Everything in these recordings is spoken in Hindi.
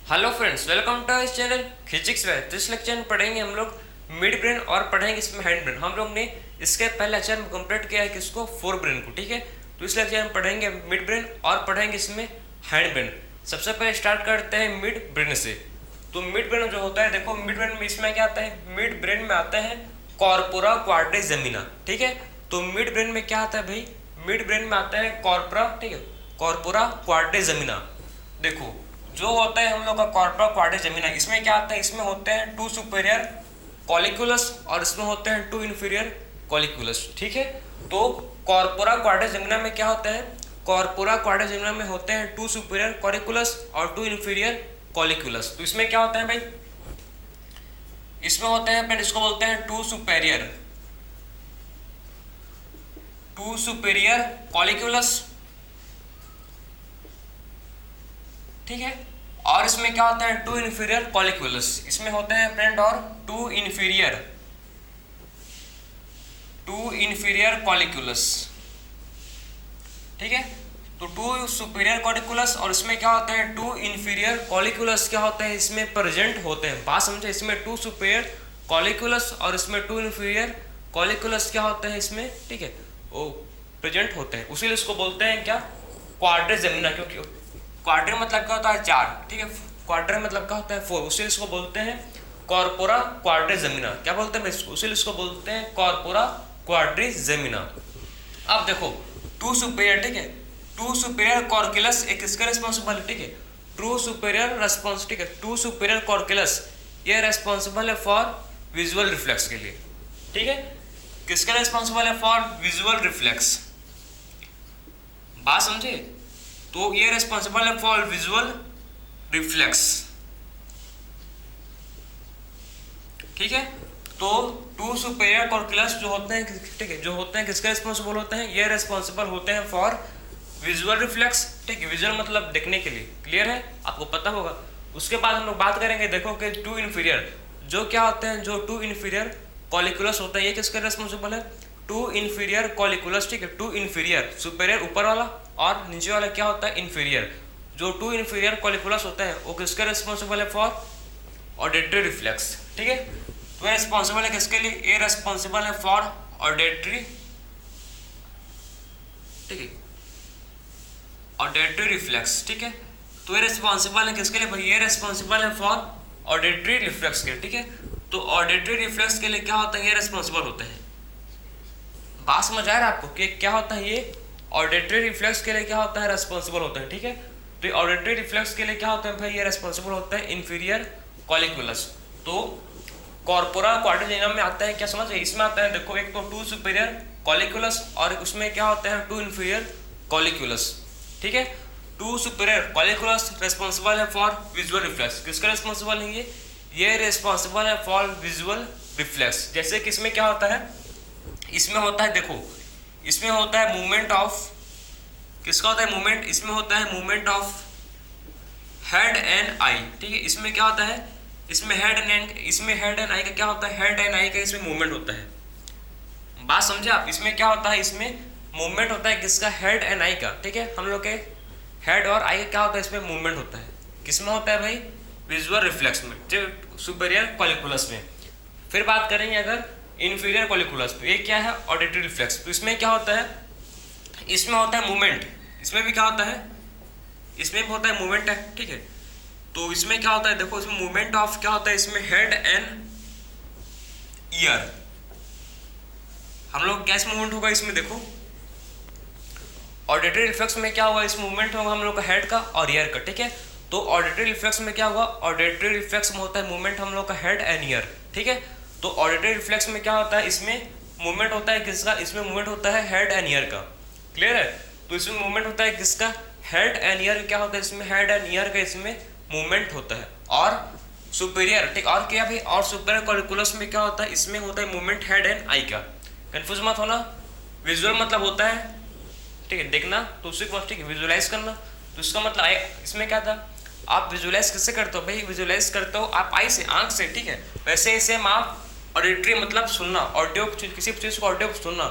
हेलो फ्रेंड्स, वेलकम टू इस चैनल फिजिक्स में। तो इस लेक्चर में पढ़ेंगे हम लोग मिड ब्रेन और पढ़ेंगे इसमें हैंड ब्रेन। हम लोग ने इसके पहले लेक्चर में कंप्लीट किया है किसको, फोर ब्रेन को। ठीक है, तो इस लेक्चर में पढ़ेंगे मिड ब्रेन और पढ़ेंगे इसमें हैंड ब्रेन। सबसे पहले स्टार्ट करते हैं मिड ब्रेन से। तो मिड ब्रेन जो होता है, देखो मिड ब्रेन में इसमें क्या आता है, मिड ब्रेन में आता है कॉर्पोरा क्वाड्रिजेमिना। ठीक है, तो मिड ब्रेन में क्या आता है भाई, मिड ब्रेन में आता है कॉर्पोरा, ठीक है, कॉर्पोरा क्वाड्रिजेमिना। देखो जो होता है हम लोग का कॉर्पोरा क्वाड्रिजेमिना, इसमें क्या आता है, इसमें होते हैं टू सुपेरियर कॉलिक्यूलस और इसमें होते हैं टू इन्फीरियर कॉलिक्यूलस। ठीक है, तो कॉर्पोरा क्वाड्रिजेमिना में क्या होता है, कॉर्पोरा क्वाड्रिजेमिना में होते हैं टू सुपेरियर कॉलिक्यूलस और टू इन्फीरियर कॉलिक्यूलस। तो इसमें क्या होता है भाई, इसमें होते हैं, इसको बोलते हैं टू सुपेरियर कॉलिक्यूलस। ठीक है, और इसमें क्या होता है, टू इन्फीरियर कॉलिक्यूलस। इसमें होते हैं फ्रेंड और टू इन्फीरियर कॉलिक्यूलस। ठीक है, तो टू सुपीरियर कॉलिक्यूलस और इसमें क्या होता है, टू इन्फीरियर कॉलिक्यूलस क्या होता है, इसमें प्रेजेंट होते हैं। बात समझे, इसमें टू सुपीरियर कॉलिक्यूलस और इसमें टू इन्फीरियर कॉलिक्यूलस क्या होते हैं इसमें, ठीक है, वो प्रेजेंट होते हैं। उसीलिए इसको बोलते हैं क्या, क्वाड्रिजेमिना। क्योंकि क्वाड्री मतलब क्या होता है, चार। ठीक है, क्वाड्री मतलब क्या होता है, फोर। उसीलिए इसको बोलते हैं कॉर्पोरा क्वाड्रिजेमिना। क्या बोलते हैं इसको, उसीलिए इसको बोलते हैं कॉर्पोरा क्वाड्रिजेमिना। अब देखो टू सुपेरियर, ठीक है, टू सुपेरियर कॉर्कुलस एक किसका रिस्पॉन्सिबल है, ठीक है, टू सुपेरियर रेस्पॉन्स, ठीक है, टू सुपेरियर कॉर्कुलस ये रेस्पॉन्सिबल है फॉर विजुअल रिफ्लेक्स के लिए। ठीक है, किसका रिस्पॉन्सिबल है, फॉर विजुअल रिफ्लेक्स। बात समझे, तो ये रिस्पॉन्सिबल है फॉर विजुअल रिफ्लेक्स। ठीक है, तो टू सुपेरियर कॉर्कुलस जो होते हैं, ठीक है, जो होते हैं किसके रिस्पॉन्सिबल होते हैं, ये रिस्पॉन्सिबल होते हैं फॉर विजुअल रिफ्लेक्स। ठीक है, विजुअल मतलब देखने के लिए। क्लियर है, आपको पता होगा। उसके बाद हम लोग बात करेंगे, देखो कि टू इन्फीरियर जो क्या होते हैं, जो टू इन्फीरियर कॉलिक्यूलस होता है, ये किसका रिस्पॉन्सिबल है, टू इन्फीरियर कॉलिक्यूलस। ठीक है, टू इन्फीरियर, सुपेरियर ऊपर वाला और नीचे वाला क्या होता है, इन्फीरियर। जो टू इन्फीरियर कॉलिक्यूलस होता है वो किसका रिस्पॉन्सिबल है, फॉर ऑडिटरी रिफ्लेक्स। ठीक है, तो ये रिस्पॉन्सिबल है किसके लिए, ये रिस्पॉन्सिबल है फॉर ऑडिटरी, ठीक है, ऑडिटरी रिफ्लेक्स। ठीक है, तो ये रिस्पॉन्सिबल है किसके लिए भाई, ये रिस्पॉन्सिबल है फॉर ऑडिटरी रिफ्लेक्स के। ठीक है, तो ऑडिटरी रिफ्लेक्स के लिए क्या होता है, ये रिस्पॉन्सिबल होते हैं। बात समझ आ रहा है आपको कि क्या होता है, ये ऑडिटरी रिफ्लेक्स के लिए क्या होता है, रेस्पॉन्सिबल होता है। ठीक है, तो ऑडिटरी रिफ्लेक्स के लिए क्या होता है भाई, ये रेस्पॉन्सिबल होता है इन्फीरियर कॉलिक्यूलस। तो कॉर्पोरा क्वाड्रिजेमिना में आता है, क्या समझ, इसमें आता है, देखो एक तो टू सुपेरियर कॉलिक्यूलस और उसमें क्या होता है, टू इन्फीरियर कॉलिक्यूलस। ठीक है, टू सुपेरियर कॉलिक्यूलस रिस्पॉन्सिबल है फॉर विजुअल रिफ्लेक्स। किसका रिस्पॉन्सिबल है ये रिस्पॉन्सिबल है फॉर विजुअल रिफ्लेक्स। जैसे कि इसमें क्या होता है, इसमें होता है, देखो इसमें होता है मूवमेंट ऑफ, किसका होता है मूवमेंट, इसमें होता है movement of head and I. ठीक है, इसमें क्या होता है, इसमें हेड एंड आई का क्या होता है, हेड एंड आई का इसमें मूवमेंट होता है। बात समझे आप, इसमें क्या होता है, इसमें मूवमेंट होता है किसका, हेड एंड आई का। ठीक है, हम लोग के हेड और आई का क्या होता है, इसमें मूवमेंट होता है। किसमें होता है भाई, विजुअल रिफ्लेक्स में, जो सुपेरियर कॉलिक्यूलस में। फिर बात करेंगे अगर इन्फीरियर कॉलिक्यूलस, तो ये क्या है, ऑडिटरी रिफ्लेक्स। तो इसमें क्या होता है, इसमें होता है मूवमेंट, इसमें भी क्या होता है, इसमें भी होता है मूवमेंट है। ठीक है, तो इसमें क्या होता है, देखो इसमें मूवमेंट ऑफ क्या होता है, इसमें हेड एंड ईयर। हम लोग कैसे मूवमेंट होगा इसमें, देखो ऑडिटरी रिफ्लेक्स में क्या होगा, इस मूवमेंट होगा हम लोग का हेड का और ईयर का। ठीक है, तो ऑडिटरी रिफ्लेक्स में क्या होगा, ऑडिटरी रिफ्लेक्स में होता है मूवमेंट हम लोग का हेड एंड ईयर। ठीक है, तो ऑडिटरी रिफ्लेक्स में क्या होता है, इसमें मूवमेंट होता है किसका, इसमें मूवमेंट होता है हेड एंड ईयर का। क्लियर है, तो इसमें मूवमेंट होता है किसका, हेड एंड ईयर। क्या होता है इसमें, हेड एंड ईयर का इसमें मूवमेंट होता है। और सुपेरियर, ठीक, और क्या भाई, और सुपेरियर कॉलिक्यूलस में क्या होता है, इसमें होता है मूवमेंट हेड एंड आई का। कंफ्यूज मत होना, विजुअल मतलब होता है, ठीक है, देखना, तो उसी को ठीक है विजुअलाइज करना। तो इसका मतलब इसमें क्या था, आप विजुअलाइज कैसे करते हो भाई, विजुअलाइज करते हो आप आई से, आंख से। ठीक है, वैसे ही सेम आप ऑडिटरी मतलब सुनना, ऑडियो किसी चीज़ को ऑडियो सुनना,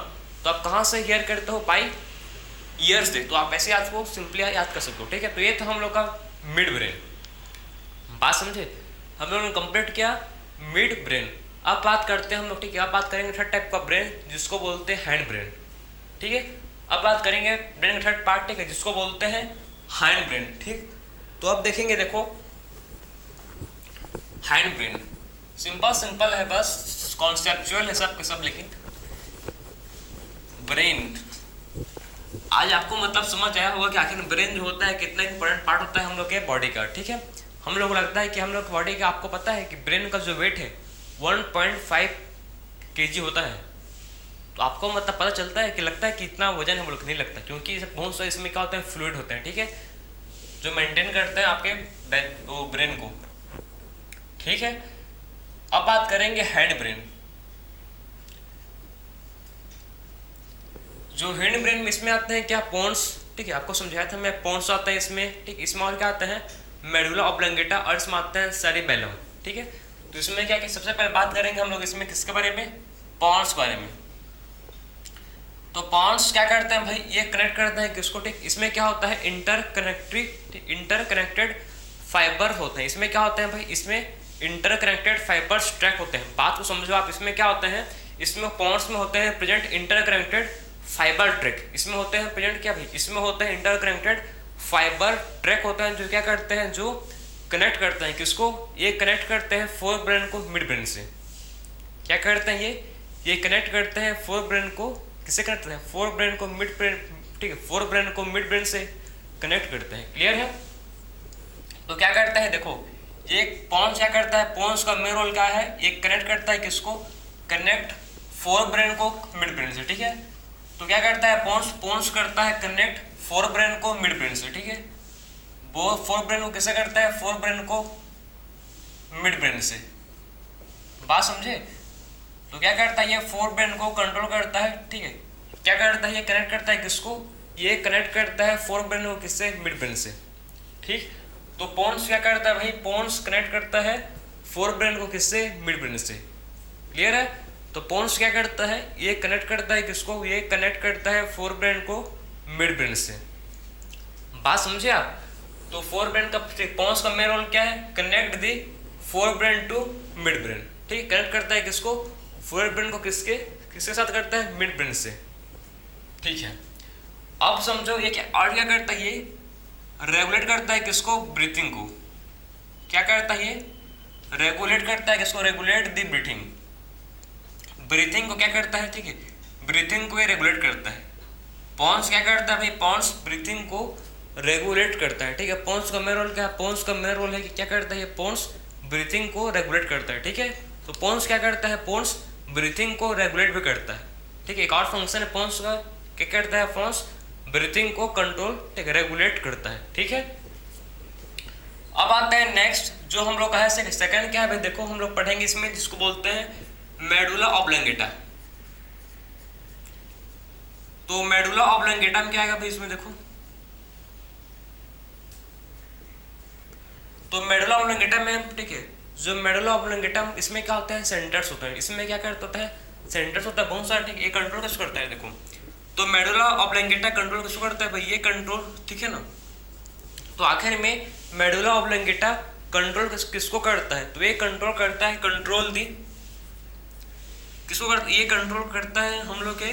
तो आप कहाँ से हियर करते हो, बाई ईयर्स से। तो आप ऐसे याद को सिंपली याद कर सकते हो। ठीक है, तो ये था हम लोग का मिड ब्रेन। बात समझे, हम लोगों ने कंप्लीट किया मिड ब्रेन। अब बात करते हैं हम लोग, ठीक है, अब बात करेंगे थर्ड टाइप का ब्रेन जिसको बोलते हैं हैंड ब्रेन, ठीक है। अब बात करेंगे ब्रेन का थर्ड पार्ट, ठीक है, जिसको बोलते हैं हैंड ब्रेन, ठीक। तो अब देखेंगे, देखो हैंड ब्रेन सिंपल है, बस कॉन्सेप्चुअल है सब के सब, लेकिन ब्रेन आज आपको मतलब समझ आया होगा कि आखिर ब्रेन जो होता है कितना इंपॉर्टेंट पार्ट होता है हम लोग के बॉडी का, ठीक है। हम लोग को लगता है कि हम लोग बॉडी का, आपको पता है कि ब्रेन का जो वेट है 1.5 kg होता है। तो आपको मतलब पता चलता है कि लगता है कि इतना वजन हम लोग नहीं लगता, क्योंकि बहुत सारे इसमें क्या होता है, फ्लूइड होते हैं, ठीक है, जो मेंटेन करते हैं आपके वो ब्रेन को, ठीक है। अब बात करेंगे हैंड ब्रेन। जो हैंड ब्रेन में इसमें आते हैं क्या, पोन्स, ठीक है, आपको समझाया था मैं, पोन्स आता है इसमें, ठीक। इसमें और क्या आता है, मेडुला ऑब्लंगेटा, और इसमें आते हैं सेरिबेलम, ठीक है। तो इसमें क्या कि सबसे पहले बात करेंगे हम लोग इसमें किसके बारे में, पोन्स के बारे में। तो पोन्स क्या करते हैं भाई, ये कनेक्ट करते हैं किसको, ठीक। इसमें क्या होता है, इंटरकनेक्टेड फाइबर होते हैं। इसमें क्या होते हैं भाई, इसमें इंटरकनेक्टेड फाइबर्स ट्रैक होते हैं। बात को समझो आप, इसमें क्या होते हैं, इसमें पोन्स में होते हैं प्रेजेंट इंटरकनेक्टेड फाइबर ट्रैक। इसमें होते हैं प्रेजेंट क्या भाई, इसमें होते हैं इंटरकनेक्टेड फाइबर ट्रैक होते हैं, जो क्या करते हैं, जो कनेक्ट करते हैं किसको, ये कनेक्ट करते हैं फोर ब्रेन को मिड ब्रेन से। क्या करते हैं ये कनेक्ट करते हैं फोर ब्रेन को, किससे कनेक्ट करते हैं, फोर ब्रेन को मिड ब्रेन, ठीक है, फोर ब्रेन को मिड ब्रेन से कनेक्ट करते हैं। क्लियर है। तो क्या करता है, देखो ये पोन्स क्या करता है, पोन्स का मेन रोल क्या है, ये कनेक्ट करता है किसको, कनेक्ट फोर ब्रेन को मिड ब्रेन से, ठीक है। तो क्या करता है पोन्स करता है कनेक्ट फोर ब्रेन को मिड ब्रेन से, ठीक है। वो फोर ब्रेन को किससे करता है, फोर ब्रेन को मिड ब्रेन से। बात समझे। तो क्या करता है, ये फोर ब्रेन को कंट्रोल करता है, ठीक है। क्या करता है, ये कनेक्ट करता है किसको, ये कनेक्ट करता है फोर ब्रेन को किससे, मिड ब्रेन से, ठीक। तो पोन्स क्या करता है भाई, पोन्स कनेक्ट करता है फोर ब्रेन को किससे, मिड ब्रेन से। क्लियर है। तो पोन्स क्या करता है, ये कनेक्ट करता है किसको, ये कनेक्ट करता है फोर ब्रेन को मिड ब्रेन से। बात समझे आप। तो फोर ब्रेन का, पोन्स का मेन रोल क्या है, connect the forebrain to midbrain, ठीक। कनेक्ट करता है किसको, फोर ब्रेन को किसके साथ करता है, मिड ब्रेन से, ठीक है। अब समझो ये क्या, और क्या करता है, ये रेगुलेट करता है किसको, ब्रीथिंग को। क्या करता है, ये रेगुलेट करता है किसको, रेगुलेट दी ब्रीथिंग को क्या करता है, ठीक है, ब्रीथिंग को ये रेगुलेट करता है। पोन्स क्या करता है भाई, पोन्स ब्रीथिंग को रेगुलेट करता है, ठीक है। पोन्स का मेन रोल क्या है, पोन्स का मेन रोल है कि क्या करता है, ये पोन्स ब्रीथिंग को रेगुलेट करता है, ठीक है। तो पोन्स क्या करता है, पोन्स ब्रीथिंग को रेगुलेट भी करता है, ठीक है। एक और फंक्शन है पोन्स का, क्या करता है, पोन्स ब्रीथिंग को कंट्रोल, ठीक है, रेगुलेट करता है, ठीक है। अब आता है नेक्स्ट जो हम लोग का है सेकंड क्या है भाई, देखो हम लोग पढ़ेंगे इसमें जिसको बोलते हैं मेडुला ऑब्लंगेटा। तो मेडुला ऑब्लंगेटा में क्या आएगा भाई, इसमें देखो, तो मेडुला ऑब्लंगेटा में, ठीक है, जो मेडुला ऑब्लंगेटा इसमें क्या होता है, सेंटर्स होते हैं। इसमें क्या करता होता है, सेंटर्स होता है बहुत सारे, ठीक है। ये कंट्रोल किसको करता है, देखो, तो मेडुला ऑब्लंगेटा कंट्रोल किसको करता है भाई, ये कंट्रोल, ठीक है ना। तो आखिर में मेडुला ऑब्लंगेटा कंट्रोल किसको करता है, तो ये कंट्रोल करता है, कंट्रोल दी किसको करता है, ये कंट्रोल करता है हम लोग के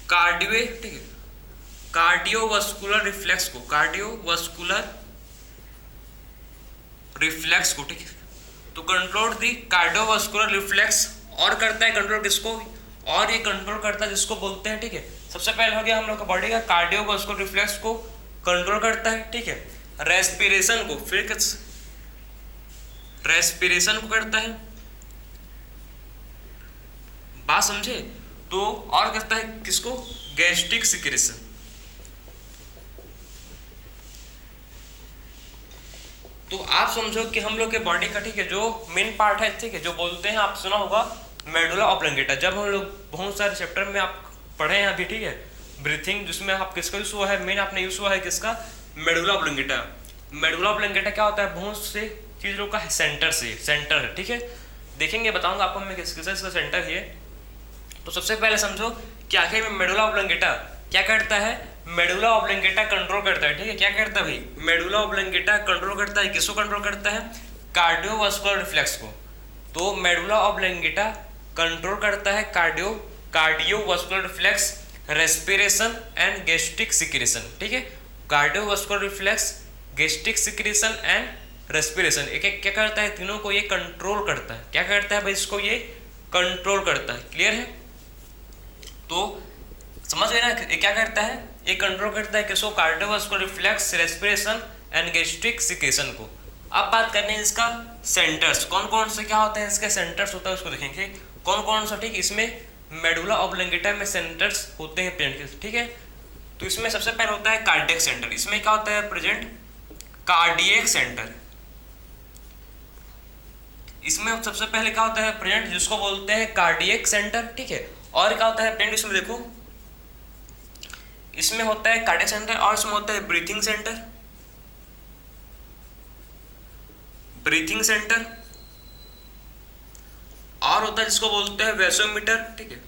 कार्डियो, ठीक है, कार्डियोवास्कुलर रिफ्लेक्स को, कार्डियोवास्कुलर रिफ्लेक्स को, ठीक है। तो कंट्रोल दी कार्डियोवास्कुलर रिफ्लेक्स, और करता है कंट्रोल किसको, और ये कंट्रोल करता है जिसको बोलते हैं, ठीक है। सबसे पहले हो गया हम लोग का बॉडी का कार्डियोवास्कुलर रिफ्लेक्स को कंट्रोल करता है, ठीक है। रेस्पिरेशन को, फिर रेस्पिरेशन को करता है। बात समझे। तो और करता है किसको, गैस्ट्रिक सिक्रेशन। तो आप समझो कि हम लोग के बॉडी का, ठीक है, जो मेन पार्ट है, ठीक है, जो बोलते हैं, आप सुना होगा मेडुला ऑब्लंगेटा। जब हम लोग बहुत सारे चैप्टर में आप पढ़े हैं अभी, ठीक है, ब्रीथिंग, जिसमें आप किसका यूज हुआ है, मेन आपने यूज हुआ है किसका, मेडुला ऑब्लंगेटा। मेडुला ऑब्लंगेटा क्या होता है, बहुत से चीजों का सेंटर है, ठीक है। देखेंगे, बताऊंगा आपको मैं किस इसका सेंटर है। तो सबसे पहले समझो कि आखिर में मेडुला ऑब्लंगेटा क्या करता है, मेडुला ऑब्लिंगेटा कंट्रोल करता है, ठीक है। क्या करता है भाई, मेडुला ऑब्लिंगेटा कंट्रोल करता है, किसको कंट्रोल करता है, कार्डियोवास्कुलर रिफ्लेक्स को। तो मेडुला ऑब्लिंगेटा कंट्रोल करता है cardiovascular reflex, respiration and gastric secretion, ठीक है। Cardiovascular reflex, gastric secretion and respiration, एक क्या करता है, तीनों को ये कंट्रोल करता है। क्या करता है भाई, इसको ये कंट्रोल करता है। क्लियर है, तो समझ गए ना, ये क्या करता है, ये कंट्रोल करता है किसको, cardiovascular reflex, respiration and gastric secretion को। अब बात करने हैं इसका सेंटर्स, कौन कौन से क्या होते हैं इसके सेंटर्स होता है, उसको देखेंगे कौन कौन सा, ठीक। इसमें मेडुला ऑब्लिंगेटा में सेंटर्स होते हैं प्रेजेंट, ठीक है। तो इसमें सबसे पहले होता है कार्डियक सेंटर, इसमें क्या होता है प्रेजेंट, कार्डियक सेंटर। इसमें सबसे पहले क्या होता है प्रेजेंट, जिसको बोलते हैं कार्डियक सेंटर, ठीक है। और क्या होता है प्रेजेंट, इसमें देखो, इसमें होता है कार्डियक सेंटर और इसमें होता है ब्रीथिंग सेंटर, ब्रीथिंग सेंटर, और होता है जिसको बोलते हैं वेसोमीटर, ठीक है।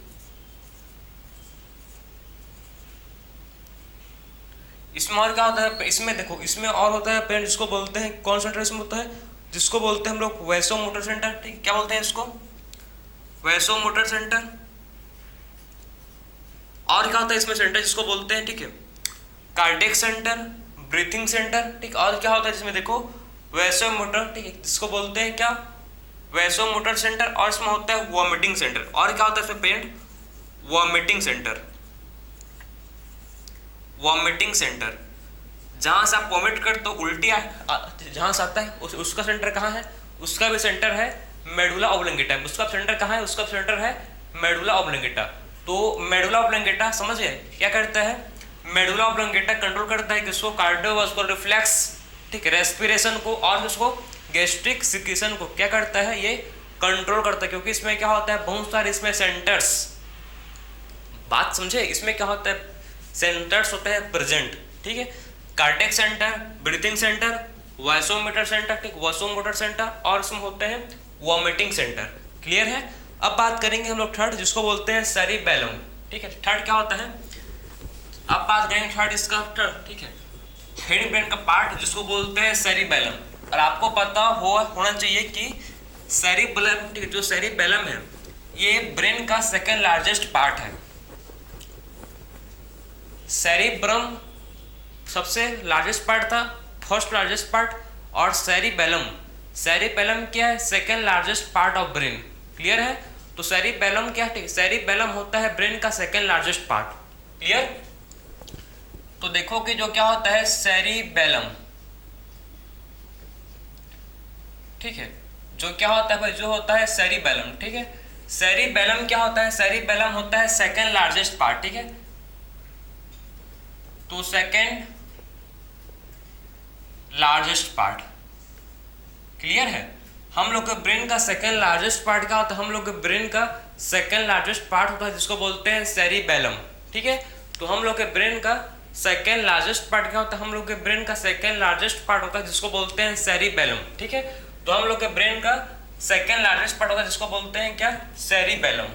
इसमें और क्या होता है, इसमें देखो, इसमें और होता है पेन, जिसको बोलते हैं कौन सेंटर इसमें होता है, जिसको बोलते हैं हम लोग वेसोमोटर सेंटर, ठीक। क्या बोलते हैं इसको, वेसोमोटर सेंटर। और क्या होता है इसमें सेंटर, जिसको बोलते हैं, ठीक है, कार्डियक सेंटर, ब्रीथिंग सेंटर, ठीक। और क्या होता है जिसमें देखो, वेसोमोटर, ठीक है, जिसको बोलते हैं क्या, वेसोमोटर सेंटर। और इसमें होता है वॉमिटिंग सेंटर। और क्या होता है इसमें parent, vomiting centre, vomiting centre, जहां से आप वॉमिट करते तो उल्टी जहां से आता है उसका सेंटर कहाँ है, उसका भी सेंटर है मेडुला ऑब्लिंगेटा। उसका सेंटर कहाँ है, उसका सेंटर है मेडुला ऑब्लिंगेटा। तो मेडुला ऑब्लिंगेटा समझ गए क्या करता है, मेडुला ऑब्लिंगेटा कंट्रोल करता है किसको, कार्डियोवास्कुलर रिफ्लेक्स, ठीक, रेस्पिरेशन को, और उसको गैस्ट्रिक सिक्रेशन को क्या करता है, ये कंट्रोल करता है। क्योंकि इसमें क्या होता है, बहुत सारे इसमें सेंटर्स, बात समझे, इसमें क्या होता है, सेंटर्स होते हैं प्रेजेंट, ठीक है। Cardiac centre, breathing centre, vasomotor centre, ठीक, वाइसोमोटर सेंटर, और इसमें होते हैं वॉमिटिंग सेंटर। क्लियर है। अब बात करेंगे हम लोग थर्ड, जिसको बोलते हैं सेरिबेलम, ठीक है। थर्ड क्या होता है, अब बात करेंगे थर्ड इसका, थर्ड, ठीक है, हेड ब्रेन का पार्ट जिसको बोलते हैं सेरिबेलम। और आपको पता होना चाहिए कि सेरिबेलम, ठीक है, जो सेरिबेलम है ये ब्रेन का सेकंड लार्जेस्ट पार्ट है। सेरिब्रम सबसे लार्जेस्ट पार्ट था, फर्स्ट लार्जेस्ट पार्ट, और सेरिबेलम, सेरिबेलम क्या है, second largest part of brain. Clear है। तो सेरिबेलम क्या, ठीक, सेरिबेलम होता है ब्रेन का सेकंड लार्जेस्ट पार्ट। क्लियर। तो देखो कि जो क्या होता है सेरिबेलम, ठीक है, जो क्या होता है भाई, जो होता है सेरिबेलम, ठीक है। सेरिबेलम क्या होता है, सेरिबेलम होता है सेकंड लार्जेस्ट पार्ट, ठीक है। तो सेकंड लार्जेस्ट पार्ट, क्लियर है। हम लोग के ब्रेन का सेकंड लार्जेस्ट पार्ट क्या होता है, हम लोग के ब्रेन का सेकंड लार्जेस्ट पार्ट होता है जिसको बोलते हैं सेरिबेलम, ठीक है। तो हम लोग के ब्रेन का सेकंड लार्जेस्ट पार्ट क्या होता है, हम लोग के ब्रेन का सेकंड लार्जेस्ट पार्ट होता है जिसको बोलते हैं सेरिबेलम, ठीक है। तो हम लोग के ब्रेन का सेकंड लार्जेस्ट पार्ट होता है जिसको बोलते हैं क्या, सेरिबेलम,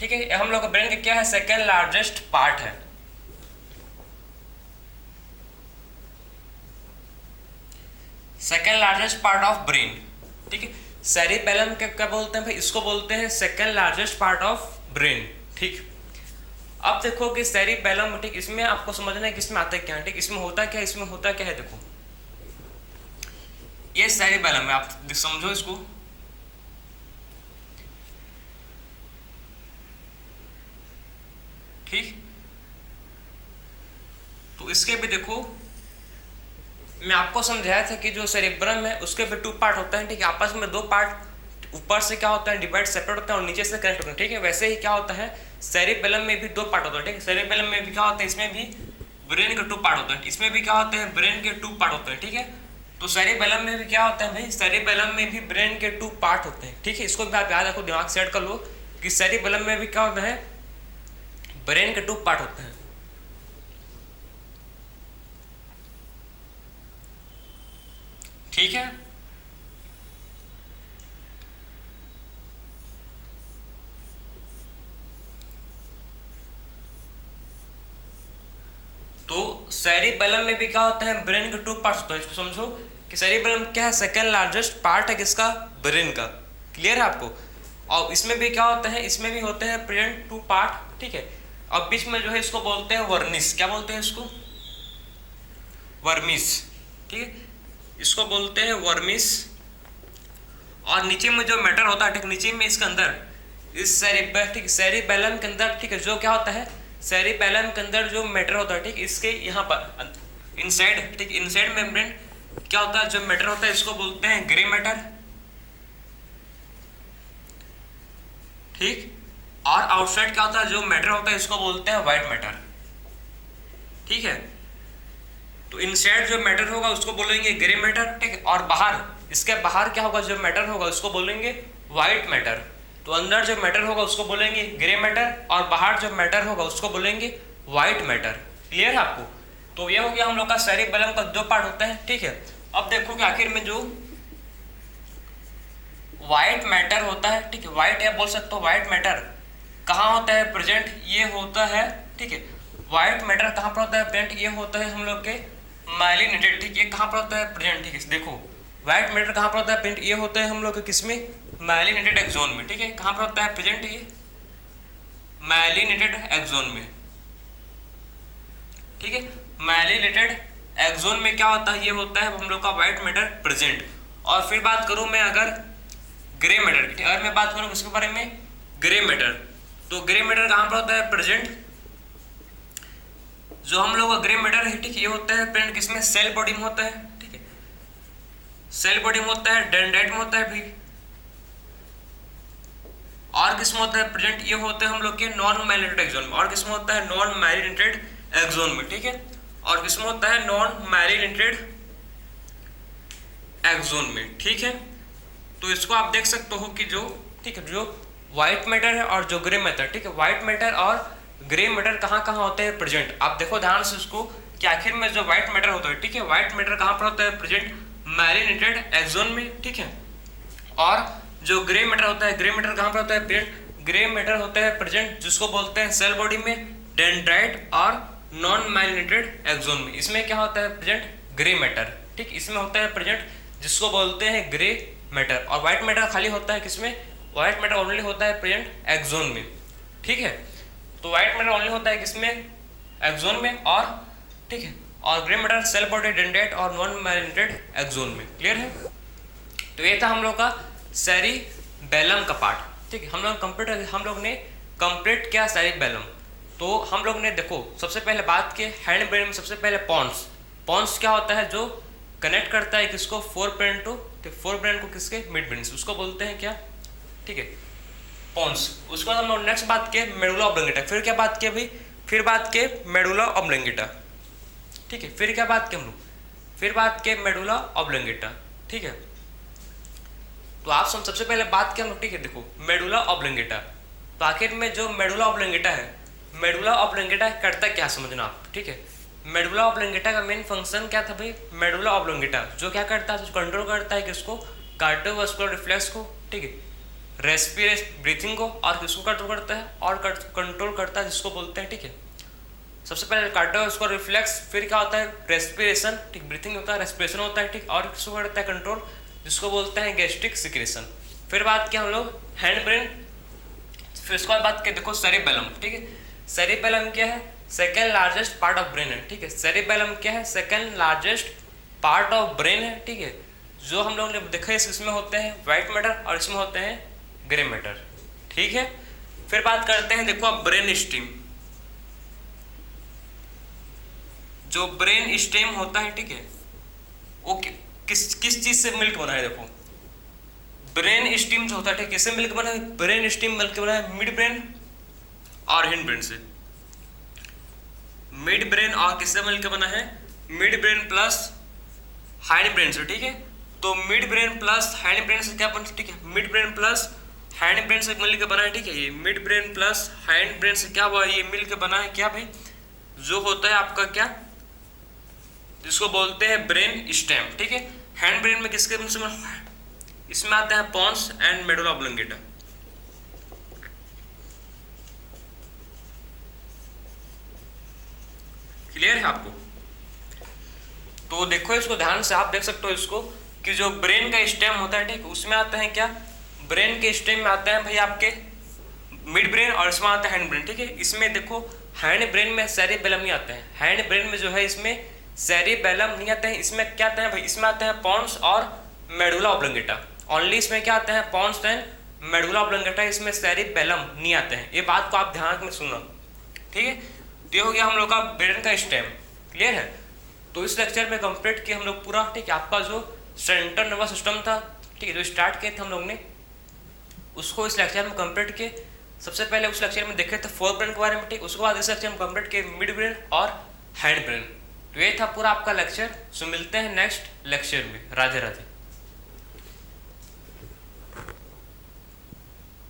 ठीक है। हम लोग के ब्रेन का क्या है, सेकंड लार्जेस्ट पार्ट है। Second largest part of brain, ठीक है। सेरिबेलम क्या बोलते हैं भाई, इसको बोलते हैं second largest part of brain, ठीक। अब देखो कि सेरिबेलम, ठीक, इसमें आपको समझना है कि इसमें आता है क्या, ठीक, इसमें होता क्या है, इसमें होता क्या है, देखो ये सेरिबेलम है, आप समझो इसको, ठीक। तो इसके भी देखो, मैं आपको समझाया था कि जो सेरिब्रम है उसके भी 2 पार्ट होता है, ठीक है। आपस में 2 पार्ट ऊपर से क्या होता है, डिवाइड सेपरेट होता है, और नीचे से कनेक्ट होता है, ठीक है। वैसे ही क्या होता है, सेरिबेलम में भी 2 पार्ट होता है, ठीक है। सेरिबेलम में भी क्या होता है, इसमें भी ब्रेन के 2 पार्ट होते हैं, इसमें भी क्या होते हैं, ब्रेन के 2 पार्ट होते हैं, ठीक है। तो सेरिबेलम में भी क्या होता है भाई, सेरिबेलम में भी ब्रेन के 2 पार्ट होते हैं, ठीक है। इसको भी आप याद रखो, दिमाग सेट कर लो कि सेरिबेलम में भी क्या होता है, ब्रेन के 2 पार्ट होते हैं, ठीक है। सेरिबेलम में भी क्या होता है, ब्रेन के 2 पार्ट्स होते हैं। इसको समझो कि सेरिबेलम क्या है, सेकंड लार्जेस्ट पार्ट है किसका, ब्रेन का। क्लियर है आपको। और इसमें भी क्या होता है, इसमें भी होते हैं प्रेजेंट 2 पार्ट, ठीक है। और बीच में जो है इसको बोलते हैं वर्निस, क्या बोलते हैं इसको, वर्मिस, ठीक है, इसको बोलते हैं वर्मिस। और नीचे में जो मैटर होता है, ठीक, नीचे में इसके अंदर इस सेरिबेलम के अंदर, ठीक है, जो क्या होता है, सेरिबेलम के अंदर जो मैटर होता है, ठीक, इसके यहाँ पर इनसाइड, ठीक, इनसाइड मेम्ब्रेन क्या होता है, जो मैटर होता है इसको बोलते हैं ग्रे मैटर, ठीक। और आउटसाइड क्या होता है, जो मैटर होता है इसको बोलते हैं व्हाइट मैटर, ठीक है। तो इनसाइड जो मैटर होगा उसको बोलेंगे ग्रे मैटर, ठीक है। और बाहर, इसके बाहर क्या होगा, जो मैटर होगा उसको बोलेंगे व्हाइट मैटर। तो अंदर जो मैटर होगा उसको बोलेंगे ग्रे मैटर, और बाहर जो मैटर होगा उसको बोलेंगे व्हाइट मैटर। क्लियर है आपको। तो ये हो गया हम लोग का सेरिबेलम का 2 पार्ट होता है, ठीक है। अब देखो कि आखिर में जो व्हाइट मैटर होता है, ठीक है, व्हाइट या बोल सकते हो व्हाइट मैटर कहाँ होता है प्रेजेंट, ये होता है, ठीक है। व्हाइट मैटर कहाँ पर होता है प्रेजेंट, ये होता है हम लोग के माइलिनेटेड, ठीक, ये कहाँ पर होता है प्रेजेंट, ठीक है। देखो व्हाइट मैटर कहाँ पर होता है प्रेजेंट, ये होता है हम लोग के किसमें, माइलिनेटेड एक्सोन में, ठीक है। कहाँ पर होता है प्रेजेंट, ये माइलिनेटेड एक्सोन में, ठीक है। माइलिनेटेड एक्सोन में क्या होता है, ये होता है हम लोग का व्हाइट मैटर प्रेजेंट। और फिर बात करूं मैं अगर ग्रे मैटर की, अगर मैं बात करूं इसके बारे में ग्रे मैटर, तो ग्रे मैटर कहाँ पर होता है प्रेजेंट, जो हम लोग का ग्रे मैटर है, ठीक, ये होता है प्रेजेंट किसमें, सेल बॉडी में होता है, ठीक है, सेल बॉडी में होता है, डेंड्राइट में होता है भी। और किसमें होता है प्रेजेंट, ये होते हैं हम लोग के नॉन माइलिनेटेड एक्सोन में। और किसमें होता है, नॉन माइलिनेटेड एक्सोन में, ठीक है। और किसमें होता है, नॉन माइलिनेटेड एक्सोन में, ठीक है। तो इसको आप देख सकते हो कि जो, ठीक है, जो व्हाइट मैटर है और जो ग्रे मैटर, ठीक है, व्हाइट मैटर और ग्रे मैटर कहाँ कहाँ होते हैं प्रेजेंट। आप देखो ध्यान से उसको कि आखिर में जो व्हाइट मैटर होता है, ठीक है, व्हाइट मैटर कहाँ पर होता है प्रेजेंट, माइलिनेटेड एक्सोन में, ठीक है। और जो ग्रे मैटर होता है, ग्रे मैटर कहाँ पर होता है प्रेजेंट, ग्रे मैटर होता है प्रेजेंट जिसको बोलते हैं सेल बॉडी में, डेंड्राइट और नॉन माइलिनेटेड एक्सोन में। इसमें क्या होता है प्रेजेंट, ग्रे मैटर, ठीक, इसमें होता है प्रेजेंट जिसको बोलते हैं ग्रे मैटर। और व्हाइट मैटर खाली होता है किसमें, व्हाइट मैटर ओनली होता है प्रेजेंट एक्सोन में, ठीक है। तो व्हाइट मैटर ओनली होता है किसमें, एक्सोन में, और ठीक है, और grey matter cell body, dendrite और नॉन माइलिनेटेड एक्सोन में। क्लियर है। तो ये था हम लोग का सेरिबेलम का पार्ट, ठीक है। हम लोग ने कंप्लीट किया सेरिबेलम। तो हम लोग ने देखो सबसे पहले बात की हैंड ब्रेन में, सबसे पहले पॉन्स। पॉन्स क्या होता है, जो कनेक्ट करता है किसको, forebrain to, forebrain को किसके, मिड ब्रेन से, उसको बोलते हैं क्या, ठीक है, पॉन्स। उसके बाद हम लोग नेक्स्ट बात किए मेडुला ऑब्लिंगेटा। फिर क्या बात की अभी, फिर बात किए मेडुला ऑब्लिंगेटा, ठीक है। फिर क्या बात की हम लोग, फिर बात किए मेडुला ऑब्लिंगेटा, ठीक है। तो आप सबसे पहले बात किया हम लोग, ठीक है, देखो मेडुला ऑब्लिंगेटा। तो आखिर में जो मेडुला ऑब्लिंगेटा है, मेडुला ऑब्लिंगेटा करता क्या समझना आप, ठीक है। मेडुला ऑब्लिंगेटा का मेन फंक्शन क्या था भाई, मेडुला ऑब्लिंगेटा जो क्या करता है, कंट्रोल करता है किसको, कार्डियोवास्कुलर रिफ्लेक्स को, ठीक है, रेस्पिरेशन ब्रीथिंग को, और किसको कंट्रोल करता है, और कंट्रोल करता है जिसको बोलते हैं, ठीक है, सबसे पहले कार्डियोवास्कुलर रिफ्लेक्स, फिर क्या होता है रेस्पिरेशन, ठीक, ब्रीथिंग होता है, रेस्पिरेशन होता है, ठीक, और किसको करता है कंट्रोल, जिसको बोलते हैं गैस्ट्रिक सिक्रेशन। फिर बात किया हम लोग हैंड ब्रेन। फिर उसके बाद बात किया देखो सेरिबेलम, ठीक है। सेरिबेलम क्या है, second largest part of brain है, ठीक है। सेरिबेलम क्या है, second largest part of brain है, ठीक है। जो हम लोग ने देखा है इसमें होते हैं व्हाइट मैटर और इसमें होते हैं ग्रे मैटर, ठीक है। फिर बात करते हैं देखो अब ब्रेन स्टेम। जो ब्रेन स्टेम होता है, ठीक है, वो किस चीज से मिल्क बना है, देखो ब्रेन स्टेम जो होता है, ठीक, किससे मिल्क बना है, ब्रेन स्टेम मिल्क बना है मिड ब्रेन और हिंड ब्रेन से। मिड ब्रेन और किससे मिलकर बना है, mid brain plus hind brain से, ठीक है। तो mid brain plus hind brain से क्या बना, ठीक है, mid brain plus hind brain से मिलकर बना है, ठीक है। ये mid brain plus hind brain से क्या हुआ, ये मिलकर बना है क्या भाई, जो होता है आपका क्या, जिसको बोलते हैं ब्रेन स्टेम, ठीक है। हैंड ब्रेन में किसके, इसमें आता है पॉन्स एंड मेडुला ऑब्लिंगेटा। क्लियर है आपको। तो देखो इसको ध्यान से, आप देख सकते हो इसको कि जो ब्रेन का स्टेम होता है, ठीक, उसमें आते हैं क्या, ब्रेन के स्टेम में आते हैं भाई आपके मिड ब्रेन और इसमें आता है हैंड ब्रेन, ठीक है। इसमें देखो हैंड ब्रेन में सेरिबेलम नहीं आते हैं, हैंड ब्रेन में जो है इसमें सेरिबेलम नहीं आते हैं। इसमें क्या आते हैं भाई, इसमें आते हैं पोन्स और मेडुला ऑब्लोंगेटा, ओनली इसमें क्या आते हैं पोन्स एंड मेडुला ऑब्लोंगेटा, इसमें सेरिबेलम नहीं आते हैं। ये बात को आप ध्यान में सुनो, ठीक है। तो ये हो गया हम लोग का ब्रेन का स्टेम, क्लियर है। तो इस लेक्चर में कंप्लीट किया हम लोग पूरा, ठीक है। आपका जो सेंट्रल नर्वस सिस्टम था, ठीक है, जो स्टार्ट किए थे हम लोग ने, उसको इस लेक्चर में कंप्लीट किए। सबसे पहले उस लेक्चर में देखे थे फोर ब्रेन के बारे में, ठीक। उसके बाद इस लेक्चर में कंप्लीट किए मिड ब्रेन और हैंड ब्रेन। तो ये था पूरा आपका लेक्चर। सो मिलते हैं नेक्स्ट लेक्चर में। राधे राधे।